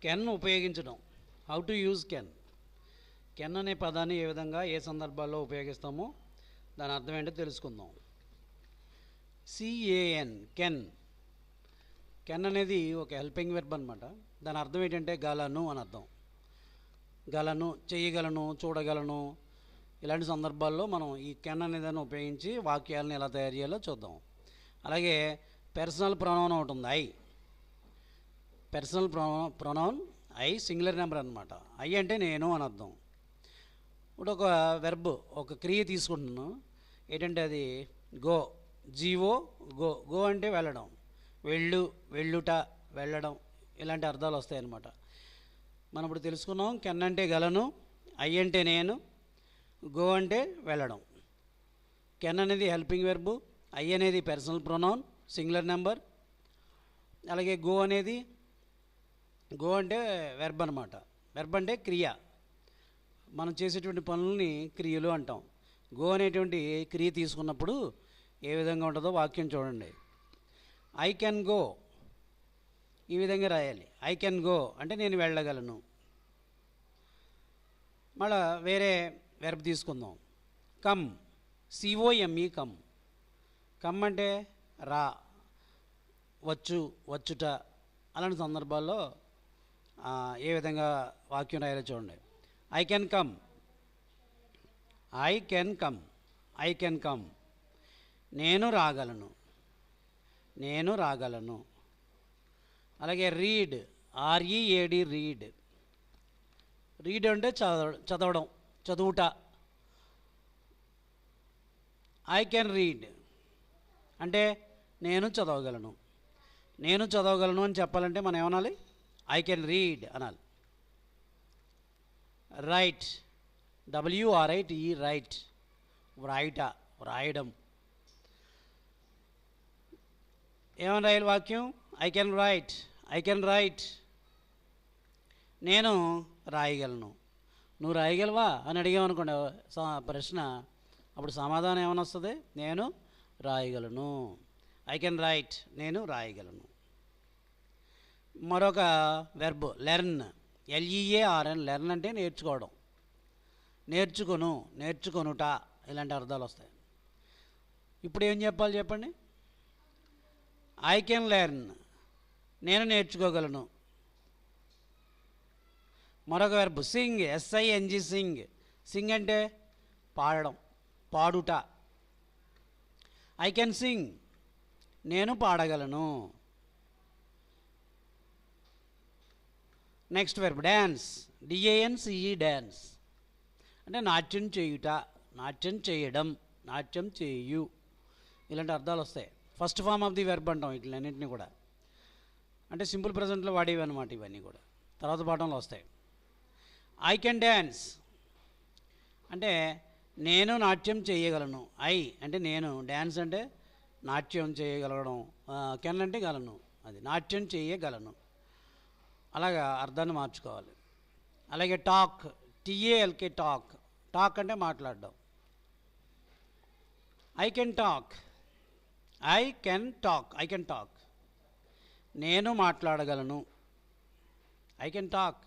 Can ఉపయోగించడం. How to use can. Can అనే పదాన్ని ఏ విధంగా ఏ సందర్భాల్లో ఉపయోగిస్తామో దాని అర్థం ఏంటో తెలుసుకుందాం. CAN can. కెన్ అనేది ఒక హెల్పింగ్ వెర్బ్ అనమాట. దాని అర్థం ఏంటంటే గలను అని అర్థం. గలను, చేయగలను, చూడగలను, ఇలాంటి సందర్భాల్లో మనం ఈ కెన్ అనేదాన్ని ఉపయోగించి వాక్యాలను ఎలా తయారు చేయాలో చూద్దాం. అలాగే పర్సనల్ ప్రొనౌన్ ఒకటి ఉంది, I. Personal pronoun I singular number అనమాట. ఐ అంటే నేను అని అర్థం. ఇప్పుడు ఒక వెర్బ్, ఒక క్రియ తీసుకుంటున్నాను. ఏంటంటే అది గో, జీవో, గో. గో అంటే వెళ్ళడం, వెళ్ళు, వెళ్ళుట, వెళ్ళడం, ఇలాంటి అర్థాలు వస్తాయి అన్నమాట. మనం ఇప్పుడు తెలుసుకున్నాం కెన్ అంటే గలను, ఐ అంటే నేను, గో అంటే వెళ్ళడం. కెన్ అనేది హెల్పింగ్ వెర్బ్, ఐ అనేది పర్సనల్ ప్రొనౌన్ సింగులర్ నెంబర్. అలాగే గో అనేది, గో అంటే వెర్బ్ అనమాట. వెర్బ్ అంటే క్రియ, మనం చేసేటువంటి పనులని క్రియలు అంటాం. గో అనేటువంటి క్రియ తీసుకున్నప్పుడు ఏ విధంగా ఉంటుందో వాక్యం చూడండి. ఐ కెన్ గో, ఈ విధంగా రాయాలి. ఐ కెన్ గో అంటే నేను వెళ్ళగలను. మళ్ళా వేరే వెర్బ్ తీసుకుందాం. Come, COME come. కమ్ అంటే రా, వచ్చు, వచ్చుట, అలాంటి సందర్భాల్లో ఏ విధంగా వాక్యం రాయాలో చూడండి. I can come, I can come, I can come. నేను రాగలను, నేను రాగలను. అలాగే రీడ్, READ రీడ్. రీడ్ అంటే చదవడం, చదువుట. ఐ కెన్ రీడ్ అంటే నేను చదవగలను. నేను చదవగలను అని చెప్పాలంటే మనం ఏమనాలి? ఐ కెన్ రీడ్ అనాలి. రైట్, WRITE రైట్, వ్రాయుట, వ్రాయడం. ఏమని రాయాలి వాక్యం? I can write, I can write. నేను రాయగలను. నువ్వు రాయగలవా అని అడిగామనుకోండి ప్రశ్న, అప్పుడు సమాధానం ఏమని వస్తుంది? నేను రాయగలను. ఐ కెన్ రైట్, నేను రాయగలను. మరొక వెర్బ్ లెర్న్, LEARN. లెర్న్ అంటే నేర్చుకోవడం, నేర్చుకొను, నేర్చుకొనుట, ఇలాంటి అర్థాలు వస్తాయి. ఇప్పుడు ఏం చెప్పాలి చెప్పండి? ఐ కెన్ లెర్న్, నేను నేర్చుకోగలను. మరొక verb sing, SING sing. Sing అంటే పాడడం, పాడుట. ఐ కెన్ సింగ్, నేను పాడగలను. Next verb dance, DANCE dance అంటే నాట్యం చేయుట, నాట్యం చేయడం, నాట్యం చేయు, ఇలాంటి అర్థాలు వస్తాయి. First form of the verb అంటాం వీటిలన్నింటినీ కూడా. అంటే సింపుల్ ప్రజెంట్లో వాడేవి అనమాట ఇవన్నీ కూడా, తర్వాత పాఠంలో వస్తాయి. ఐ కెన్ డ్యాన్స్ అంటే నేను నాట్యం చేయగలను. ఐ అంటే నేను, డ్యాన్స్ అంటే నాట్యం చేయగలగడం, కెన్ అంటే గలను, అది నాట్యం చేయగలను. అలాగా అర్థాన్ని మార్చుకోవాలి. అలాగే టాక్, TALK టాక్. టాక్ అంటే మాట్లాడడం. I can talk, I can talk, I can talk. నేను మాట్లాడగలను. I can talk,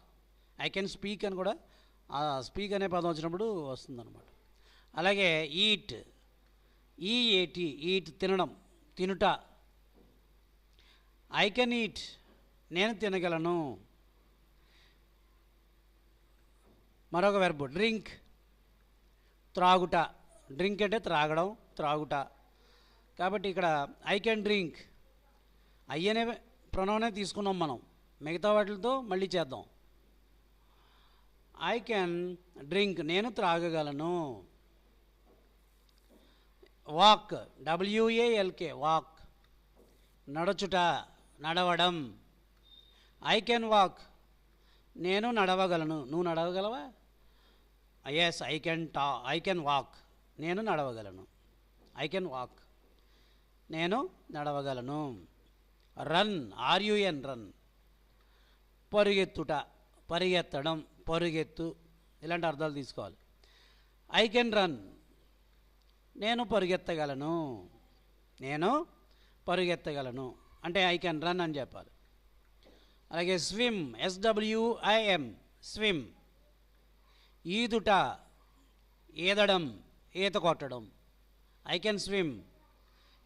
I can speak అని కూడా స్పీక్ అనే పదం వచ్చినప్పుడు వస్తుందన్నమాట. అలాగే ఈట్, EAT ఈట్, తినడం, తినుట. ఐ కెన్ ఈట్, నేను తినగలను. మరొక వెర్బ్ డ్రింక్, త్రాగుట. డ్రింక్ అంటే త్రాగడం, త్రాగుట. కాబట్టి ఇక్కడ ఐ కెన్ డ్రింక్, ఐ అనే ప్రొనౌనే తీసుకున్నాం మనం. మిగతా వాటితో మళ్ళీ చేద్దాం. ఐ కెన్ డ్రింక్, నేను త్రాగగలను. వాక్, WALK వాక్, నడుచుట, నడవడం. ఐ కెన్ వాక్, నేను నడవగలను. నువ్వు నడవగలవా? ఎస్, ఐ కెన్ వాక్, నేను నడవగలను. ఐ కెన్ వాక్, నేను నడవగలను. రన్, RUN రన్, పరుగెత్తుట, పరిగెత్తడం, పరుగెత్తు, ఇలాంటి అర్థాలు తీసుకోవాలి. ఐ కెన్ రన్, నేను పరుగెత్తగలను. నేను పరుగెత్తగలను అంటే ఐ కెన్ రన్ అని చెప్పాలి. అలాగే స్విమ్, SWIM, స్విమ్. ఈదుట, ఈదడం, ఈత కొట్టడం. I can swim.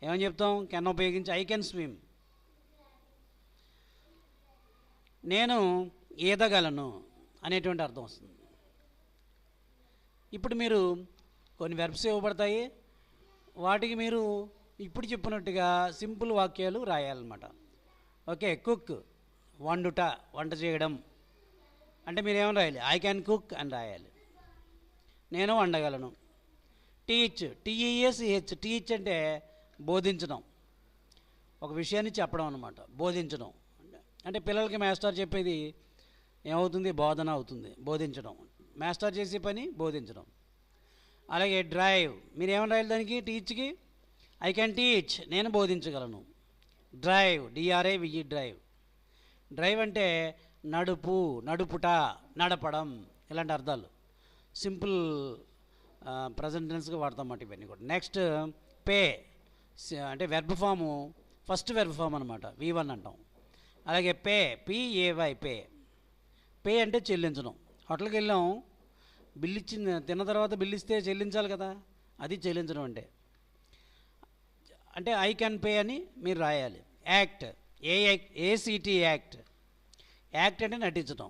ఏమని చెప్తాం? కెన్ ఉపయోగించి ఐ కెన్ స్విమ్. నేను ఈదగలను అనేటువంటి అర్థం వస్తుంది. ఇప్పుడు మీరు కొన్ని వెర్బ్స్ ఇవ్వబడతాయి, వాటికి మీరు ఇప్పుడు చెప్పినట్టుగా సింపుల్ వాక్యాలు రాయాలన్నమాట. ఓకే, కుక్, వండుట, వంట చేయడం అంటే మీరు ఏమని రాయాలి? ఐ క్యాన్ కుక్ అని రాయాలి. నేను వండగలను. టీచ్, TEACH, టీచ్ అంటే బోధించడం, ఒక విషయాన్ని చెప్పడం అన్నమాట. బోధించడం అంటే పిల్లలకి మాస్టర్ చెప్పేది ఏమవుతుంది? బోధన అవుతుంది. బోధించడం, మాస్టర్ చేసే పని బోధించడం. అలాగే డ్రైవ్, మీరు ఏమని రాయాలి దానికి? టీచ్కి ఐ క్యాన్ టీచ్, నేను బోధించగలను. Drive, DRIVE, drive. డ్రైవ్ అంటే నడుపు, నడుపుట, నడపడం, ఇలాంటి అర్థాలు. సింపుల్ ప్రజెంట్ టెన్స్గా వాడతామన్నమాట ఇవన్నీ కూడా. నెక్స్ట్ పే అంటే verb form, first verb form అనమాట, V1 అంటాం. అలాగే PAY, పే. పే అంటే చెల్లించడం. హోటల్కి వెళ్ళాం, బిల్లు ఇచ్చింది, తిన్న తర్వాత బిల్లు ఇస్తే చెల్లించాలి కదా, అది చెల్లించడం అంటే ఐ క్యాన్ పే అని మీరు రాయాలి. Act, ACT, act. యాక్ట్ అంటే నటించడం,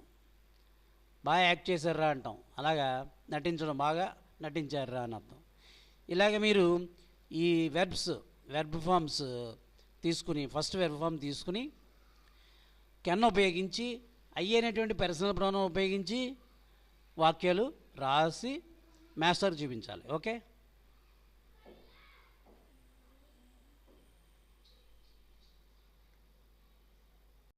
బాగా యాక్ట్ చేశారా అంటాం, అలాగా నటించడం, బాగా నటించారా అని అర్థం. ఇలాగ మీరు ఈ వెర్బ్ ఫామ్స్ తీసుకుని, ఫస్ట్ వెర్బ్ ఫామ్ తీసుకుని కెన్ ఉపయోగించి ఐ అనేటువంటి పర్సనల్ ప్రొనౌన్ ఉపయోగించి వాక్యాలు రాసి మాస్టర్ చూపించాలి. ఓకే.